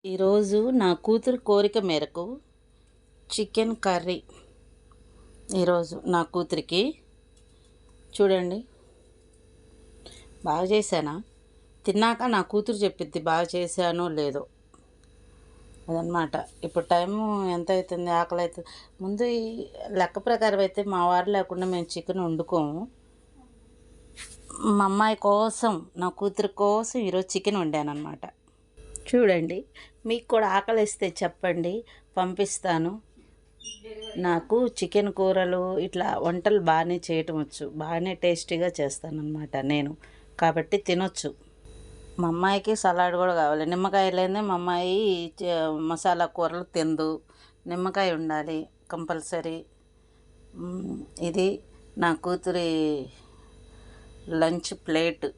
ఈరోజు నా కూతురు కోరిక మేరకు చికెన్ కర్రీ ఈరోజు నా కూతురికి చూడండి. బాగా చేశానా? తిన్నాక నా కూతురు చెప్పిద్ది బాగా చేశానో లేదో. అదనమాట. ఇప్పుడు టైము ఎంత అవుతుంది, ఆకలి అవుతుంది. ముందు ఈ లెక్క ప్రకారం అయితే మా వారు లేకుండా మేము చికెన్ వండుకోము. మా అమ్మాయి కోసం, నా కూతురు కోసం ఈరోజు చికెన్ వండాను అనమాట. చూడండి, మీకు కూడా ఆకలిస్తే చెప్పండి, పంపిస్తాను. నాకు చికెన్ కూరలు ఇట్లా వంటలు బాగానే చేయటం వచ్చు, బాగానే టేస్టీగా చేస్తానన్నమాట నేను, కాబట్టి తినొచ్చు. మా అమ్మాయికి సలాడ్ కూడా కావాలి. నిమ్మకాయ లేదే మా అమ్మాయి మసాలా కూరలు తిందు. నిమ్మకాయ ఉండాలి కంపల్సరీ. ఇది నా కూతురి లంచ్ ప్లేట్.